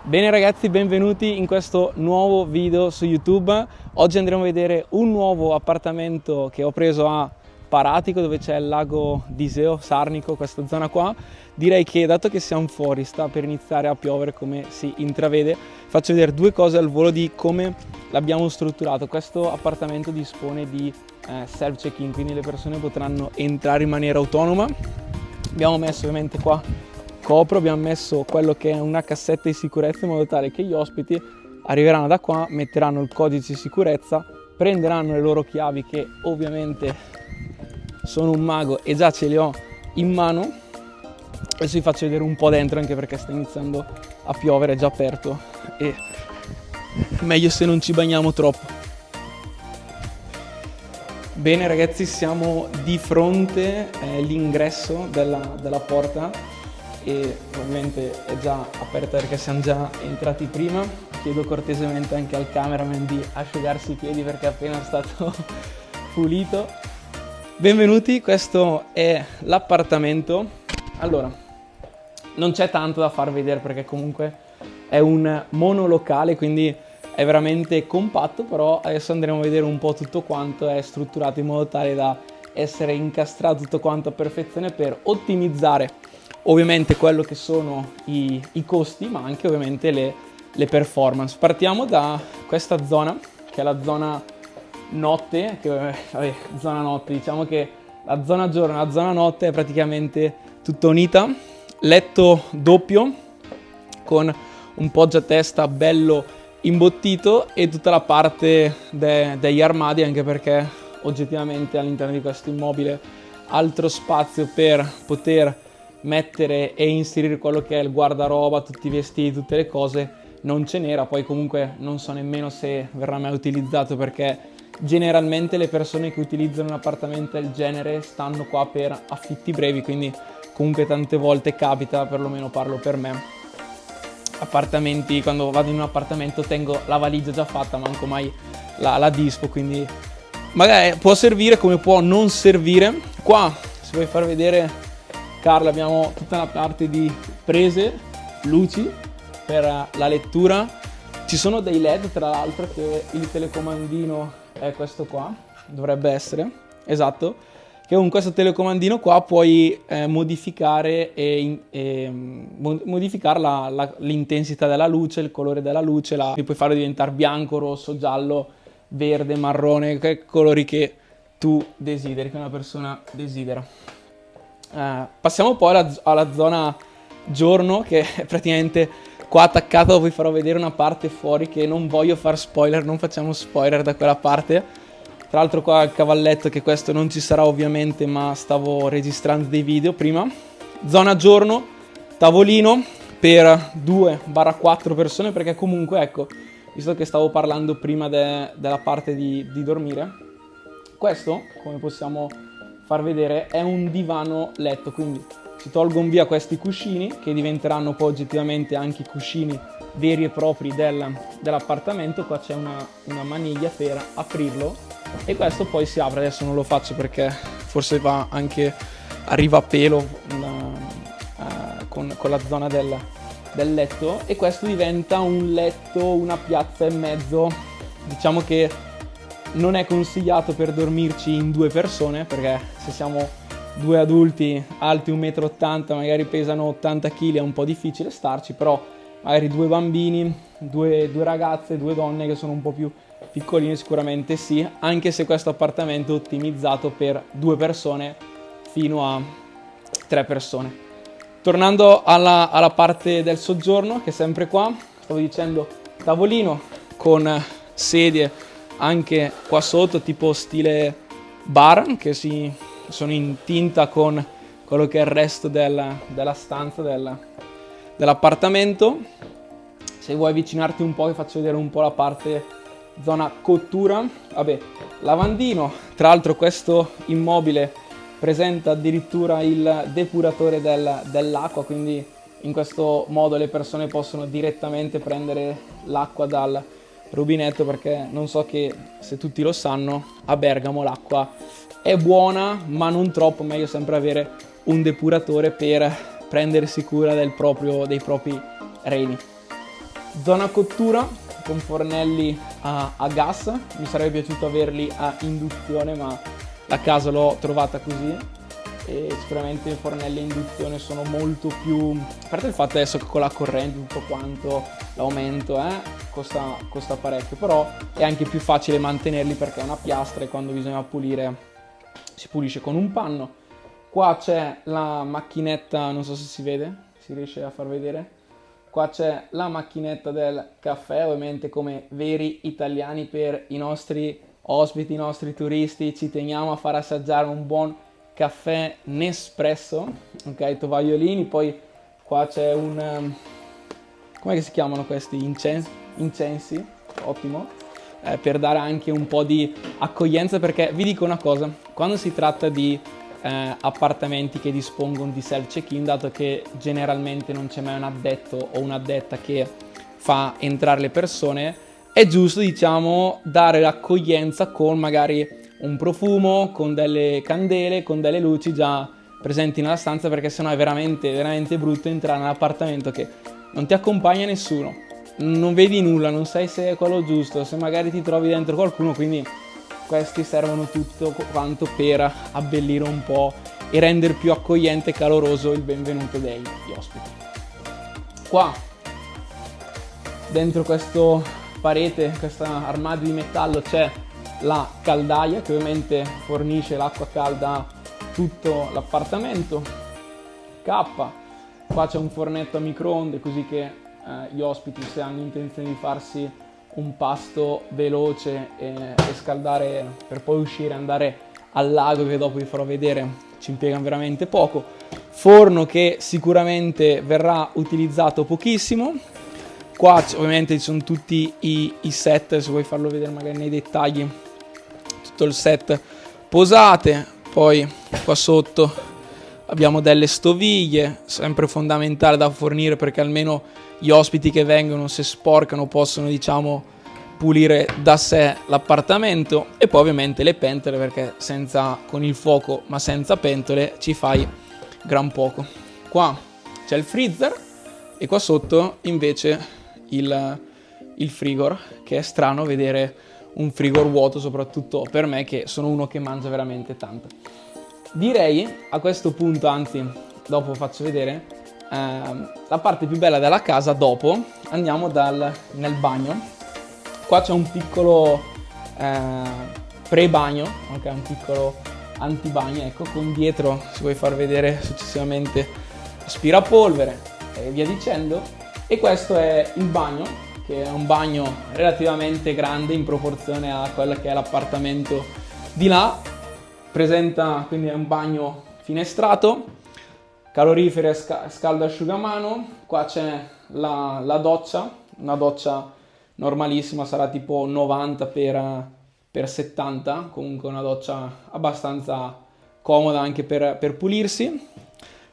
Bene ragazzi, benvenuti in questo nuovo video su YouTube. Oggi andremo a vedere un nuovo appartamento che ho preso a Paratico, dove c'è il lago d'Iseo, Sarnico, questa zona qua. Direi che dato che siamo fuori, sta per iniziare a piovere come si intravede, faccio vedere due cose al volo di come l'abbiamo strutturato. Questo appartamento dispone di self check-in, quindi le persone potranno entrare in maniera autonoma. Abbiamo messo ovviamente qua copro, abbiamo messo quello che è una cassetta di sicurezza in modo tale che gli ospiti arriveranno da qua, metteranno il codice di sicurezza, prenderanno le loro chiavi che ovviamente sono un mago e già ce le ho in mano. Adesso vi faccio vedere un po' dentro anche perché sta iniziando a piovere, è già aperto e meglio se non ci bagniamo troppo. Bene ragazzi, siamo di fronte all'ingresso della porta e ovviamente è già aperta perché siamo già entrati prima. Chiedo cortesemente anche al cameraman di asciugarsi i piedi perché è appena stato pulito. Benvenuti, questo è l'appartamento. Allora, non c'è tanto da far vedere perché comunque è un monolocale, quindi è veramente compatto, però adesso andremo a vedere un po' tutto quanto è strutturato in modo tale da essere incastrato tutto quanto a perfezione per ottimizzare ovviamente quello che sono i costi, ma anche ovviamente le performance. Partiamo da questa zona, che è la zona notte, zona notte, diciamo che la zona giorno e la zona notte è praticamente tutta unita. Letto doppio con un poggiatesta bello imbottito e tutta la parte degli armadi, anche perché oggettivamente all'interno di questo immobile altro spazio per poter mettere e inserire quello che è il guardaroba, tutti i vestiti, tutte le cose non ce n'era. Poi comunque non so nemmeno se verrà mai utilizzato perché generalmente le persone che utilizzano un appartamento del genere stanno qua per affitti brevi, quindi comunque tante volte capita, perlomeno parlo per me, appartamenti, quando vado in un appartamento tengo la valigia già fatta, manco mai la dispo, quindi magari può servire come può non servire. Qua, se vuoi far vedere Carla, abbiamo tutta una parte di prese, luci per la lettura. Ci sono dei LED, tra l'altro, che il telecomandino è questo qua, dovrebbe essere, esatto, che con questo telecomandino qua puoi modificare modificare l'intensità della luce, il colore della luce, puoi farlo diventare bianco, rosso, giallo, verde, marrone, che colori che tu desideri, che una persona desidera. Passiamo poi alla zona giorno, che è praticamente qua attaccato. Vi farò vedere una parte fuori che non voglio far spoiler, non facciamo spoiler da quella parte. Tra l'altro qua il cavalletto, che questo non ci sarà ovviamente, ma stavo registrando dei video prima. Zona giorno, tavolino per 2-4 persone, perché comunque ecco, visto che stavo parlando prima della parte di dormire, questo, come possiamo far vedere, è un divano letto, quindi si tolgono via questi cuscini che diventeranno poi oggettivamente anche i cuscini veri e propri dell'appartamento. Qua c'è una maniglia per aprirlo e questo poi si apre. Adesso non lo faccio perché forse arriva a pelo con la zona del letto, e questo diventa un letto, una piazza e mezzo. Diciamo che non è consigliato per dormirci in due persone, perché se siamo due adulti alti 1,80 m, magari pesano 80 kg, è un po' difficile starci, però magari due bambini, due ragazze, due donne che sono un po' più piccoline sicuramente sì, anche se questo appartamento è ottimizzato per due persone fino a 3 persone. Tornando alla parte del soggiorno, che è sempre qua, stavo dicendo tavolino con sedie anche qua sotto, tipo stile bar, che sono in tinta con quello che è il resto della stanza dell'appartamento. Se vuoi avvicinarti un po', vi faccio vedere un po' la parte zona cottura. Vabbè, lavandino. Tra l'altro questo immobile presenta addirittura il depuratore dell'acqua, quindi in questo modo le persone possono direttamente prendere l'acqua dal rubinetto, perché non so che se tutti lo sanno, a Bergamo l'acqua è buona ma non troppo, meglio sempre avere un depuratore per prendersi cura dei propri reni. Zona cottura con fornelli a gas, mi sarebbe piaciuto averli a induzione, ma la casa l'ho trovata così e sicuramente i fornelli a induzione sono molto più, a parte il fatto adesso che con la corrente tutto quanto l'aumento costa parecchio, però è anche più facile mantenerli perché è una piastra e quando bisogna pulire si pulisce con un panno. Qua c'è la macchinetta, non so se si vede, si riesce a far vedere. Qua c'è la macchinetta del caffè, ovviamente come veri italiani per i nostri ospiti, i nostri turisti, ci teniamo a far assaggiare un buon caffè Nespresso, ok, tovagliolini, poi qua c'è un, come si chiamano questi? Incensi, ottimo, per dare anche un po' di accoglienza, perché vi dico una cosa, quando si tratta di appartamenti che dispongono di self check-in, dato che generalmente non c'è mai un addetto o un'addetta che fa entrare le persone, è giusto, diciamo, dare l'accoglienza con magari un profumo, con delle candele, con delle luci già presenti nella stanza, perché sennò è veramente, veramente brutto entrare nell'appartamento che non ti accompagna nessuno, non vedi nulla, non sai se è quello giusto, se magari ti trovi dentro qualcuno, quindi questi servono tutto quanto per abbellire un po' e rendere più accogliente e caloroso il benvenuto degli ospiti. Qua, dentro questo parete, questo armadio di metallo, c'è la caldaia che ovviamente fornisce l'acqua calda a tutto l'appartamento. Qua c'è un fornetto a microonde, così che gli ospiti, se hanno intenzione di farsi un pasto veloce e scaldare per poi uscire e andare al lago, che dopo vi farò vedere, ci impiegano veramente poco. Forno che sicuramente verrà utilizzato pochissimo. Qua ovviamente ci sono tutti i set, se vuoi farlo vedere magari nei dettagli, tutto il set posate. Poi qua sotto abbiamo delle stoviglie, sempre fondamentale da fornire, perché almeno gli ospiti che vengono, se sporcano, possono, diciamo, pulire da sé l'appartamento. E poi ovviamente le pentole, perché con il fuoco ma senza pentole ci fai gran poco. Qua c'è il freezer e qua sotto invece il frigor, che è strano vedere un frigor vuoto, soprattutto per me che sono uno che mangia veramente tanto. Direi a questo punto, anzi dopo faccio vedere la parte più bella della casa. Dopo andiamo nel bagno. Qua c'è un piccolo pre-bagno, ok, un piccolo antibagno, ecco, con dietro, se vuoi far vedere successivamente, aspirapolvere e via dicendo. E questo è il bagno, che è un bagno relativamente grande in proporzione a quello che è l'appartamento di là. Presenta, quindi è un bagno finestrato, calorifere, scaldasciugamano. Qua c'è la doccia, una doccia normalissima, sarà tipo 90 per 70, comunque una doccia abbastanza comoda anche per pulirsi.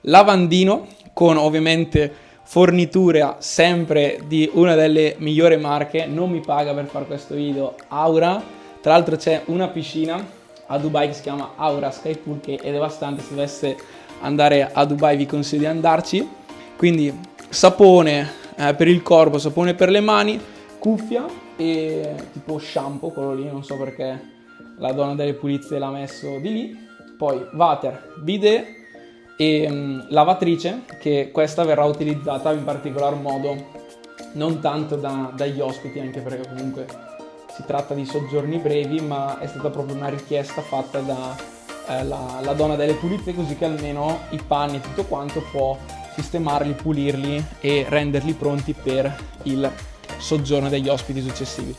Lavandino con ovviamente fornitura sempre di una delle migliori marche, non mi paga per fare questo video, Aura. Tra l'altro c'è una piscina a Dubai che si chiama Aura Sky Pool, che è devastante. Se dovesse andare a Dubai vi consiglio di andarci. Quindi sapone per il corpo, sapone per le mani, cuffia e tipo shampoo, quello lì, non so perché la donna delle pulizie l'ha messo di lì. Poi water, bidet e lavatrice, che questa verrà utilizzata in particolar modo non tanto dagli ospiti, anche perché comunque si tratta di soggiorni brevi, ma è stata proprio una richiesta fatta la donna delle pulizie, così che almeno i panni e tutto quanto può sistemarli, pulirli e renderli pronti per il soggiorno degli ospiti successivi.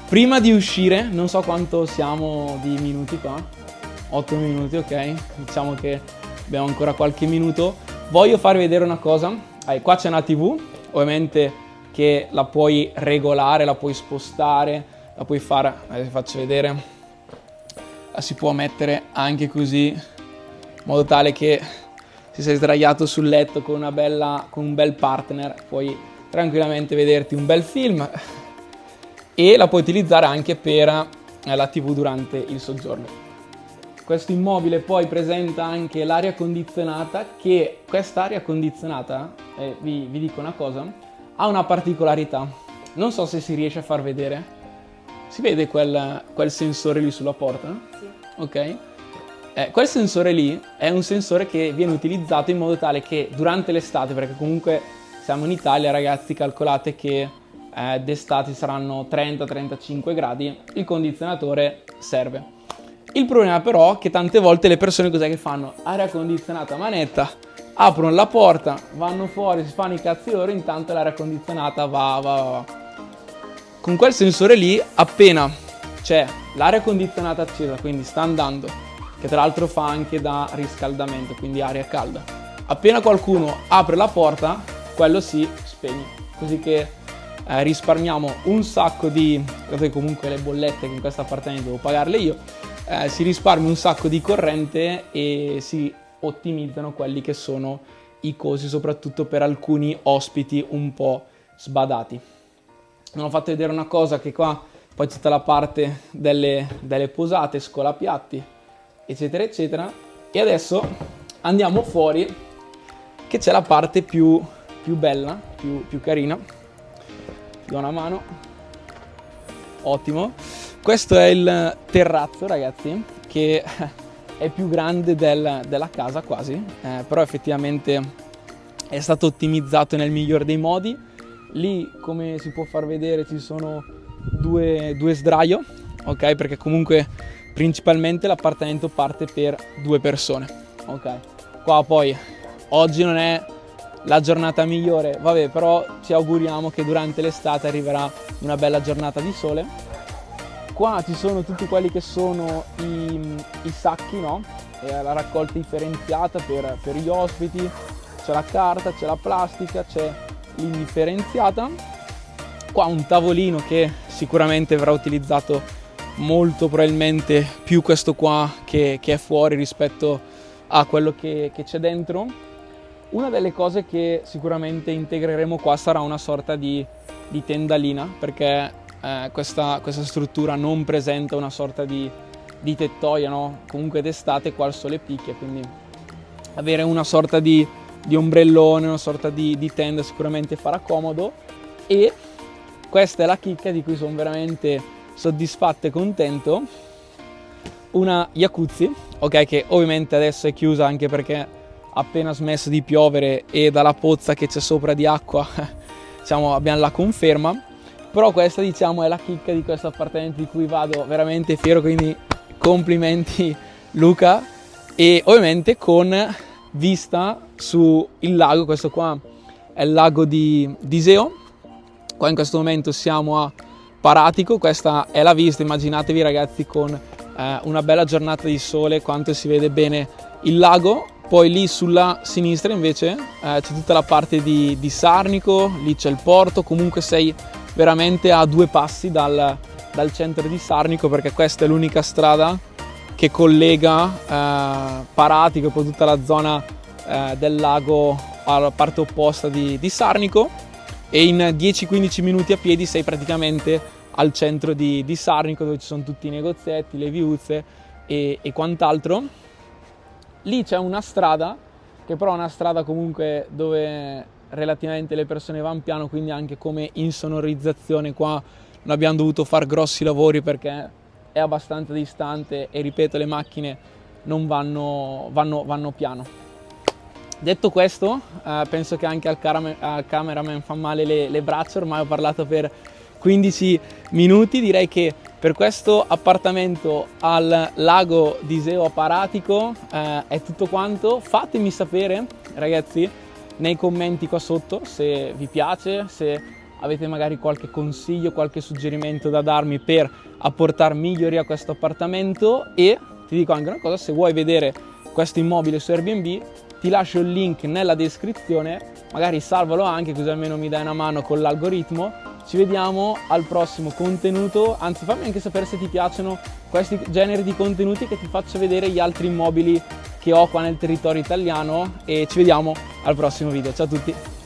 Prima di uscire, non so quanto siamo di minuti qua, 8 minuti, ok, diciamo che abbiamo ancora qualche minuto. Voglio farvi vedere una cosa. Qua c'è una TV, ovviamente, che la puoi regolare, la puoi spostare, la puoi fare, vi faccio vedere, la si può mettere anche così, in modo tale che se sei sdraiato sul letto con un bel partner puoi tranquillamente vederti un bel film, e la puoi utilizzare anche per la TV durante il soggiorno. Questo immobile poi presenta anche l'aria condizionata, che quest'aria condizionata, vi dico una cosa, ha una particolarità. Non so se si riesce a far vedere. Si vede quel sensore lì sulla porta? Sì. Ok. Quel sensore lì è un sensore che viene utilizzato in modo tale che durante l'estate, perché comunque siamo in Italia, ragazzi, calcolate che d'estate saranno 30-35 gradi, il condizionatore serve. Il problema però è che tante volte le persone cos'è che fanno? Aria condizionata a manetta, aprono la porta, vanno fuori, si fanno i cazzi loro, intanto l'aria condizionata va. Con quel sensore lì, appena c'è l'aria condizionata accesa, quindi sta andando, che tra l'altro fa anche da riscaldamento, quindi aria calda. Appena qualcuno apre la porta, quello si spegne, così che risparmiamo un sacco di, dato che comunque le bollette che in questo appartamento devo pagarle io, si risparmia un sacco di corrente e si ottimizzano quelli che sono i costi, soprattutto per alcuni ospiti un po' sbadati. Non ho fatto vedere una cosa, che qua poi c'è tutta la parte delle posate, scolapiatti, eccetera eccetera, e adesso andiamo fuori che c'è la parte più bella, più carina. Do una mano, ottimo. Questo è il terrazzo, ragazzi, che è più grande della casa quasi, però effettivamente è stato ottimizzato nel miglior dei modi. Lì, come si può far vedere, ci sono due sdraio, ok, perché comunque principalmente l'appartamento parte per 2 persone, ok. Qua poi oggi non è la giornata migliore, vabbè, però ci auguriamo che durante l'estate arriverà una bella giornata di sole. Qua ci sono tutti quelli che sono i sacchi, no? La raccolta differenziata per gli ospiti, c'è la carta, c'è la plastica, c'è l'indifferenziata. Qua un tavolino che sicuramente verrà utilizzato molto probabilmente più questo qua che è fuori rispetto a quello che c'è dentro. Una delle cose che sicuramente integreremo qua sarà una sorta di tendalina, perché questa struttura non presenta una sorta di tettoia, no? Comunque d'estate qua il sole picchia, quindi avere una sorta di ombrellone, una sorta di tenda sicuramente farà comodo. E questa è la chicca di cui sono veramente soddisfatto e contento, una jacuzzi, ok, che ovviamente adesso è chiusa anche perché ha appena smesso di piovere e dalla pozza che c'è sopra di acqua diciamo abbiamo la conferma, però questa diciamo è la chicca di questo appartamento di cui vado veramente fiero, quindi complimenti Luca. E ovviamente con vista sul lago, questo qua è il lago di Iseo, qua in questo momento siamo a Paratico, questa è la vista, immaginatevi ragazzi con una bella giornata di sole quanto si vede bene il lago. Poi lì sulla sinistra invece c'è tutta la parte di Sarnico, lì c'è il porto, comunque sei veramente a 2 passi dal centro di Sarnico, perché questa è l'unica strada che collega Paratico e poi tutta la zona del lago alla parte opposta di Sarnico. E in 10-15 minuti a piedi sei praticamente al centro di Sarnico, dove ci sono tutti i negozietti, le viuzze e quant'altro. Lì c'è una strada, che però è una strada comunque dove relativamente le persone vanno piano, quindi anche come insonorizzazione qua non abbiamo dovuto fare grossi lavori perché è abbastanza distante e ripeto le macchine non vanno piano. Detto questo, penso che anche al cameraman fa male le braccia, ormai ho parlato per 15 minuti, direi che per questo appartamento al lago di Iseo a Paratico è tutto quanto. Fatemi sapere ragazzi nei commenti qua sotto se vi piace, se avete magari qualche consiglio, qualche suggerimento da darmi per apportare miglioria a questo appartamento. E ti dico anche una cosa, se vuoi vedere questo immobile su Airbnb ti lascio il link nella descrizione, magari salvalo anche così almeno mi dai una mano con l'algoritmo. Ci vediamo al prossimo contenuto, anzi fammi anche sapere se ti piacciono questi generi di contenuti, che ti faccio vedere gli altri immobili che ho qua nel territorio italiano, e ci vediamo al prossimo video. Ciao a tutti!